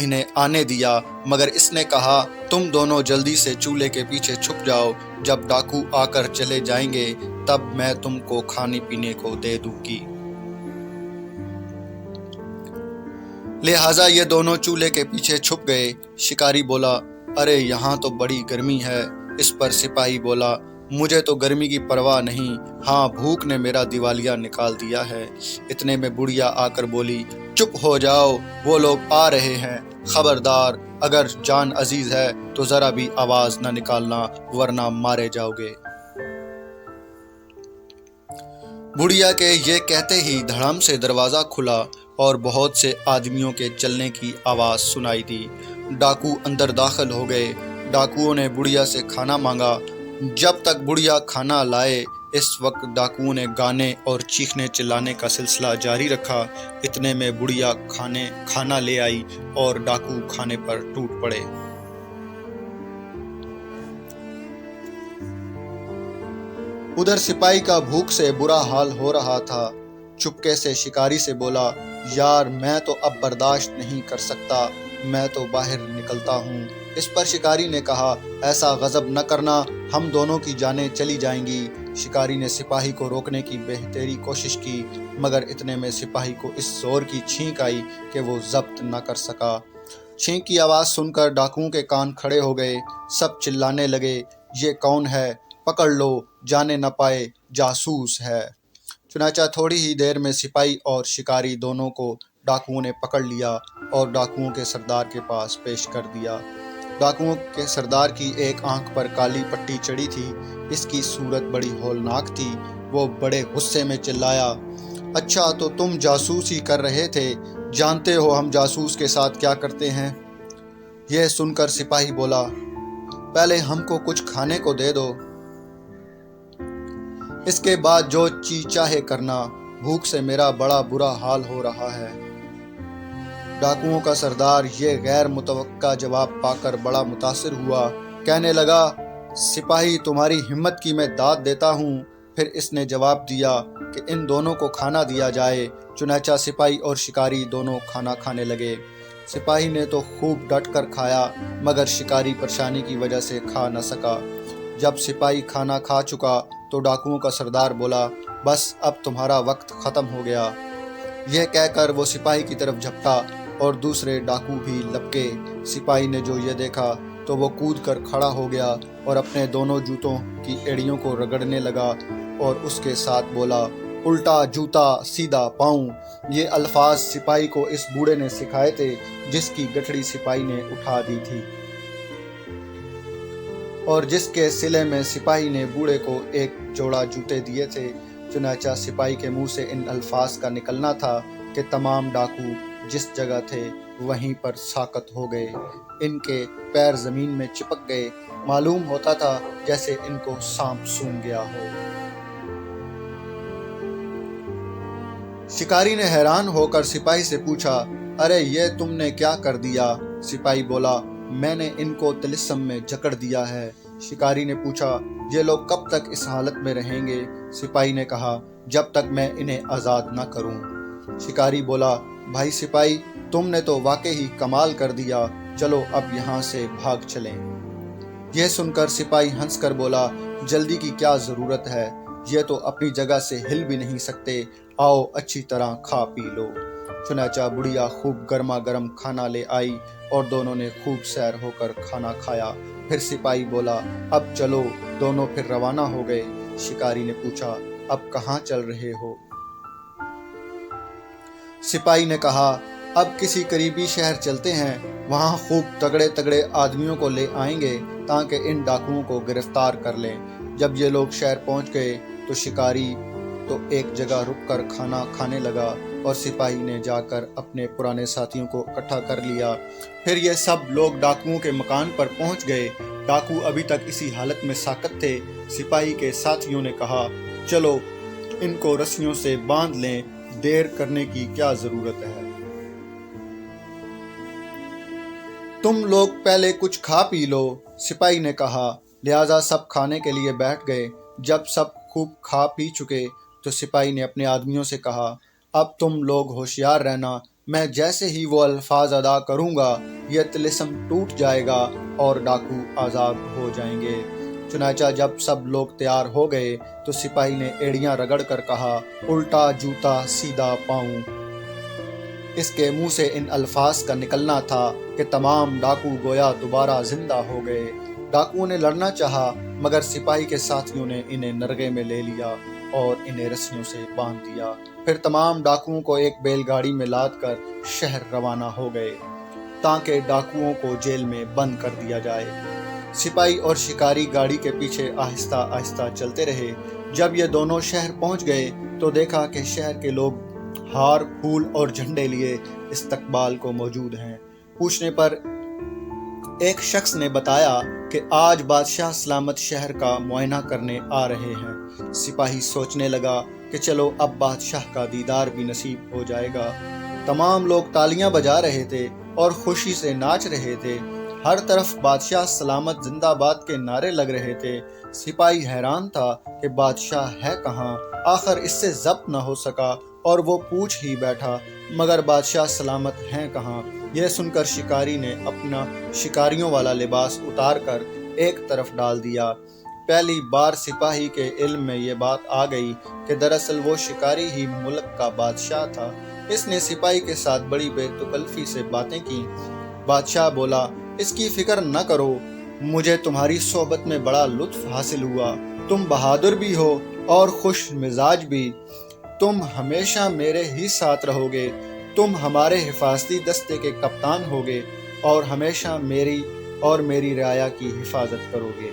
انہیں آنے دیا، مگر اس نے کہا تم دونوں جلدی سے چولہے کے پیچھے چھپ جاؤ، جب ڈاکو آ کر چلے جائیں گے تب میں تم کو کھانے پینے کو دے دوں گی۔ لہٰذا یہ دونوں چولہے کے پیچھے چھپ گئے۔ شکاری بولا، ارے یہاں تو بڑی گرمی ہے۔ اس پر سپاہی بولا، مجھے تو گرمی کی پرواہ نہیں، ہاں بھوک نے میرا دیوالیہ نکال دیا ہے۔ اتنے میں بڑھیا آ کر بولی، چپ ہو جاؤ، وہ لوگ آ رہے ہیں، خبردار اگر جان عزیز ہے تو ذرا بھی آواز نہ نکالنا ورنہ مارے جاؤ گے۔ بڑھیا کے یہ کہتے ہی دھڑام سے دروازہ کھلا اور بہت سے آدمیوں کے چلنے کی آواز سنائی دی۔ ڈاکو اندر داخل ہو گئے۔ ڈاکوؤں نے بڑھیا سے کھانا مانگا۔ جب تک بڑھیا کھانا لائے اس وقت ڈاکوؤں نے گانے اور چیخنے چلانے کا سلسلہ جاری رکھا۔ اتنے میں بڑھیا کھانا لے آئی اور ڈاکو کھانے پر ٹوٹ پڑے۔ ادھر سپاہی کا بھوک سے برا حال ہو رہا تھا۔ چپکے سے شکاری سے بولا، یار میں تو اب برداشت نہیں کر سکتا، میں تو باہر نکلتا ہوں۔ اس پر شکاری نے کہا، ایسا غضب نہ کرنا، ہم دونوں کی جانیں چلی جائیں گی۔ شکاری نے سپاہی کو روکنے کی بہتری کوشش کی، مگر اتنے میں سپاہی کو اس زور کی چھینک آئی کہ وہ ضبط نہ کر سکا۔ چھینک کی آواز سن کر ڈاکوؤں کے کان کھڑے ہو گئے۔ سب چلانے لگے، یہ کون ہے؟ پکڑ لو، جانے نہ پائے، جاسوس ہے۔ چنانچہ تھوڑی ہی دیر میں سپاہی اور شکاری دونوں کو ڈاکوؤں نے پکڑ لیا اور ڈاکوؤں کے سردار کے پاس پیش کر دیا۔ ڈاکوؤں کے سردار کی ایک آنکھ پر کالی پٹی چڑھی تھی، اس کی صورت بڑی ہولناک تھی۔ وہ بڑے غصے میں چلایا، اچھا تو تم جاسوسی کر رہے تھے، جانتے ہو ہم جاسوس کے ساتھ کیا کرتے ہیں؟ یہ سن کر سپاہی بولا، پہلے ہم کو کچھ کھانے کو دے دو، اس کے بعد جو چیز چاہے کرنا، بھوک سے میرا بڑا برا حال ہو رہا ہے۔ ڈاکوؤں کا سردار یہ غیر متوقع جواب پا کر بڑا متاثر ہوا، کہنے لگا، سپاہی تمہاری ہمت کی میں داد دیتا ہوں۔ پھر اس نے جواب دیا کہ ان دونوں کو کھانا دیا جائے۔ چنانچہ سپاہی اور شکاری دونوں کھانا کھانے لگے۔ سپاہی نے تو خوب ڈٹ کر کھایا، مگر شکاری پریشانی کی وجہ سے کھا نہ سکا۔ جب سپاہی کھانا کھا چکا تو ڈاکوؤں کا سردار بولا، بس اب تمہارا وقت ختم ہو گیا۔ یہ کہہ کر وہ سپاہی کی طرف جھپٹا اور دوسرے ڈاکو بھی لپکے۔ سپاہی نے جو یہ دیکھا تو وہ کود کر کھڑا ہو گیا اور اپنے دونوں جوتوں کی ایڑیوں کو رگڑنے لگا اور اس کے ساتھ بولا، الٹا جوتا سیدھا پاؤں۔ یہ الفاظ سپاہی کو اس بوڑھے نے سکھائے تھے جس کی گٹھڑی سپاہی نے اٹھا دی تھی اور جس کے صلے میں سپاہی نے بوڑھے کو ایک جوڑا جوتے دیے تھے۔ چنانچہ سپاہی کے منہ سے ان الفاظ کا نکلنا تھا کہ تمام ڈاکو جس جگہ تھے وہیں پر ساکت ہو گئے، ان کے پیر زمین میں چپک گئے، معلوم ہوتا تھا جیسے ان کو سانپ سونگھ گیا ہو۔ شکاری نے حیران ہو کر سپاہی سے پوچھا، ارے یہ تم نے کیا کر دیا؟ سپاہی بولا، میں نے ان کو طلسم میں جکڑ دیا ہے۔ شکاری نے پوچھا، یہ لوگ کب تک اس حالت میں رہیں گے؟ سپاہی نے کہا، جب تک میں انہیں آزاد نہ کروں۔ شکاری بولا، بھائی سپاہی تم نے تو واقعی کمال کر دیا، چلو اب یہاں سے بھاگ چلیں۔ یہ سن کر سپاہی ہنس کر بولا، جلدی کی کیا ضرورت ہے، یہ تو اپنی جگہ سے ہل بھی نہیں سکتے، آؤ اچھی طرح کھا پی لو۔ چنانچہ بڑھیا خوب گرما گرم کھانا لے آئی اور دونوں نے خوب سیر ہو کر کھانا کھایا۔ پھر سپاہی بولا، اب چلو۔ دونوں پھر روانہ ہو گئے۔ شکاری نے پوچھا، اب کہاں چل رہے ہو؟ سپاہی نے کہا، اب کسی قریبی شہر چلتے ہیں، وہاں خوب تگڑے تگڑے آدمیوں کو لے آئیں گے تاکہ ان ڈاکوؤں کو گرفتار کر لیں۔ جب یہ لوگ شہر پہنچ گئے تو شکاری تو ایک جگہ رک کر کھانا کھانے لگا اور سپاہی نے جا کر اپنے پرانے ساتھیوں کو اکٹھا کر لیا۔ پھر یہ سب لوگ ڈاکوؤں کے مکان پر پہنچ گئے۔ ڈاکو ابھی تک اسی حالت میں ساکت تھے۔ سپاہی کے ساتھیوں نے کہا، چلو ان کو رسیوں سے باندھ لیں، دیر کرنے کی کیا ضرورت ہے؟ تم لوگ پہلے کچھ کھا پی لو۔ سپاہی نے کہا۔ لہٰذا سب کھانے کے لیے بیٹھ گئے۔ جب سب خوب کھا پی چکے تو سپاہی نے اپنے آدمیوں سے کہا، اب تم لوگ ہوشیار رہنا، میں جیسے ہی وہ الفاظ ادا کروں گا یہ طلسم ٹوٹ جائے گا اور ڈاکو آزاد ہو جائیں گے۔ چنانچہ جب سب لوگ تیار ہو گئے تو سپاہی نے ایڑیاں رگڑ کر کہا، الٹا جوتا سیدھا پاؤں۔ اس کے منہ سے ان الفاظ کا نکلنا تھا کہ تمام ڈاکو گویا دوبارہ زندہ ہو گئے۔ ڈاکوؤں نے لڑنا چاہا مگر سپاہی کے ساتھیوں نے انہیں نرغے میں لے لیا اور انہیں رسیوں سے باندھ دیا۔ پھر تمام ڈاکوؤں کو ایک بیل گاڑی میں لاد کر شہر روانہ ہو گئے تاکہ ڈاکوؤں کو جیل میں بند کر دیا جائے۔ سپاہی اور شکاری گاڑی کے پیچھے آہستہ آہستہ چلتے رہے۔ جب یہ دونوں شہر پہنچ گئے تو دیکھا کہ شہر کے لوگ ہار پھول اور جھنڈے لیے استقبال کو موجود ہیں۔ پوچھنے پر ایک شخص نے بتایا کہ آج بادشاہ سلامت شہر کا معائنہ کرنے آ رہے ہیں۔ سپاہی سوچنے لگا کہ چلو اب بادشاہ کا دیدار بھی نصیب ہو جائے گا۔ تمام لوگ تالیاں بجا رہے تھے اور خوشی سے ناچ رہے تھے۔ ہر طرف بادشاہ سلامت زندہ باد کے نعرے لگ رہے تھے۔ سپاہی حیران تھا کہ بادشاہ ہے کہاں، آخر اس سے ضبط نہ ہو سکا اور وہ پوچھ ہی بیٹھا مگر بادشاہ سلامت ہیں کہاں۔ یہ سن کر شکاری نے اپنا شکاریوں والا لباس اتار کر ایک طرف ڈال دیا۔ پہلی بار سپاہی کے علم میں یہ بات آ گئی کہ دراصل وہ شکاری ہی ملک کا بادشاہ تھا۔ اس نے سپاہی کے ساتھ بڑی بے تکلفی سے باتیں کی۔ بادشاہ بولا، اس کی فکر نہ کرو، مجھے تمہاری صحبت میں بڑا لطف حاصل ہوا۔ تم بہادر بھی ہو اور خوش مزاج بھی۔ تم ہمیشہ میرے ہی ساتھ رہو گے۔ تم ہمارے حفاظتی دستے کے کپتان ہوگے اور ہمیشہ میری اور میری رعایا کی حفاظت کرو گے۔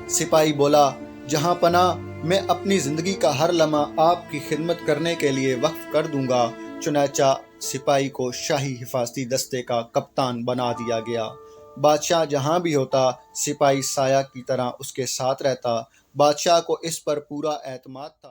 سپاہی بولا، جہاں پناہ، میں اپنی زندگی کا ہر لمحہ آپ کی خدمت کرنے کے لیے وقف کر دوں گا۔ چنانچہ سپاہی کو شاہی حفاظتی دستے کا کپتان بنا دیا گیا۔ بادشاہ جہاں بھی ہوتا سپاہی سایہ کی طرح اس کے ساتھ رہتا۔ بادشاہ کو اس پر پورا اعتماد تھا۔